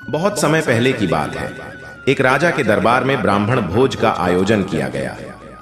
बहुत समय पहले की बात है। एक राजा के दरबार में ब्राह्मण भोज का आयोजन किया गया।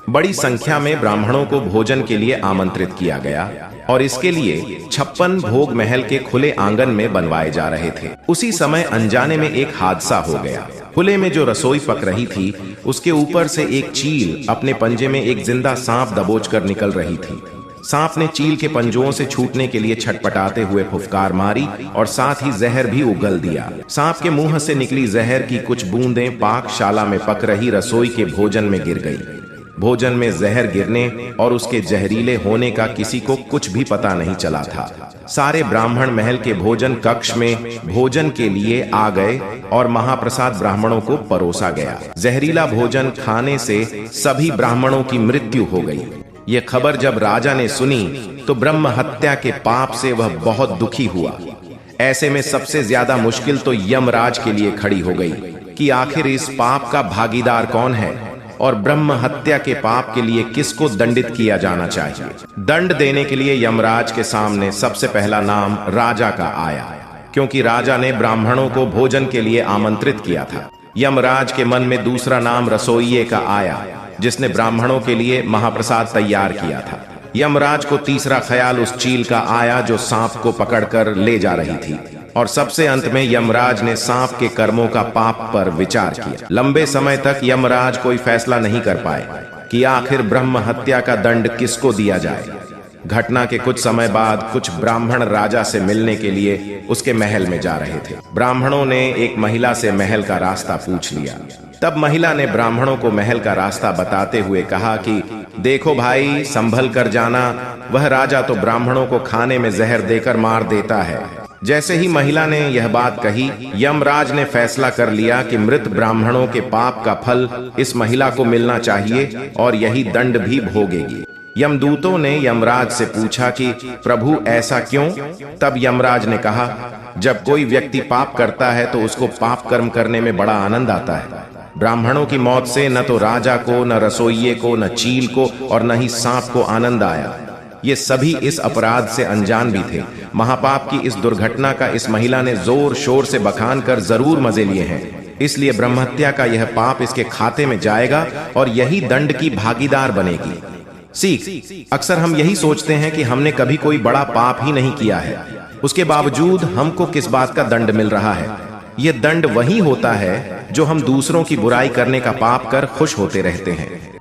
बड़ी संख्या में ब्राह्मणों को भोजन के लिए आमंत्रित किया गया और इसके लिए 56 भोग महल के खुले आंगन में बनवाए जा रहे थे। उसी समय अनजाने में एक हादसा हो गया। खुले में जो रसोई पक रही थी, उसके ऊपर से एक चील अपने पंजे में एक जिंदा सांप दबोचकर निकल रही थी। सांप ने चील के पंजों से छूटने के लिए छटपटाते हुए फुफकार मारी और साथ ही जहर भी उगल दिया। सांप के मुंह से निकली जहर की कुछ बूंदें पाकशाला में पक रही रसोई के भोजन में गिर गई। भोजन में जहर गिरने और उसके जहरीले होने का किसी को कुछ भी पता नहीं चला था। सारे ब्राह्मण महल के भोजन कक्ष में भोजन के लिए आ गए और महाप्रसाद ब्राह्मणों को परोसा गया। जहरीला भोजन खाने से सभी ब्राह्मणों की मृत्यु हो गई। ये खबर जब राजा ने सुनी तो ब्रह्म हत्या के पाप से वह बहुत दुखी हुआ। ऐसे में सबसे ज्यादा मुश्किल तो यमराज के लिए खड़ी हो गई कि आखिर इस पाप का भागीदार कौन है और ब्रह्म हत्या के पाप के लिए किसको दंडित किया जाना चाहिए। दंड देने के लिए यमराज के सामने सबसे पहला नाम राजा का आया, क्योंकि राजा ने ब्राह्मणों को भोजन के लिए आमंत्रित किया था। यमराज के मन में दूसरा नाम रसोइये का आया, जिसने ब्राह्मणों के लिए महाप्रसाद तैयार किया था। यमराज को तीसरा ख्याल उस चील का आया जो सांप को पकड़कर ले जा रही थी। और सबसे अंत में यमराज ने सांप के कर्मों का पाप पर विचार किया। लंबे समय तक यमराज कोई फैसला नहीं कर पाए कि आखिर ब्रह्म हत्या का दंड किसको दिया जाए। घटना के कुछ समय बाद कुछ ब्राह्मण राजा से मिलने के लिए उसके महल में जा रहे थे। ब्राह्मणों ने एक महिला से महल का रास्ता पूछ लिया। तब महिला ने ब्राह्मणों को महल का रास्ता बताते हुए कहा कि देखो भाई, संभल कर जाना, वह राजा तो ब्राह्मणों को खाने में जहर देकर मार देता है। जैसे ही महिला ने यह बात कही, यमराज ने फैसला कर लिया कि मृत ब्राह्मणों के पाप का फल इस महिला को मिलना चाहिए और यही दंड भी भोगेगी। यमदूतों ने यमराज से पूछा कि प्रभु ऐसा क्यों? तब यमराज ने कहा, जब कोई व्यक्ति पाप करता है तो उसको पाप कर्म करने में बड़ा आनंद आता है। ब्राह्मणों की मौत से न तो राजा को, न रसोइये को, न चील को और न ही सांप को आनंद आया। ये सभी इस अपराध से अनजान भी थे। महापाप की इस दुर्घटना का इस महिला ने जोर शोर से बखान कर जरूर मजे लिए हैं। इसलिए ब्रह्महत्या का यह पाप इसके खाते में जाएगा और यही दंड की भागीदार बनेगी। सीख, अक्सर हम यही सोचते हैं कि हमने कभी कोई बड़ा पाप ही नहीं किया है, उसके बावजूद हमको किस बात का दंड मिल रहा है। यह दंड वही होता है जो हम दूसरों की बुराई करने का पाप कर खुश होते रहते हैं।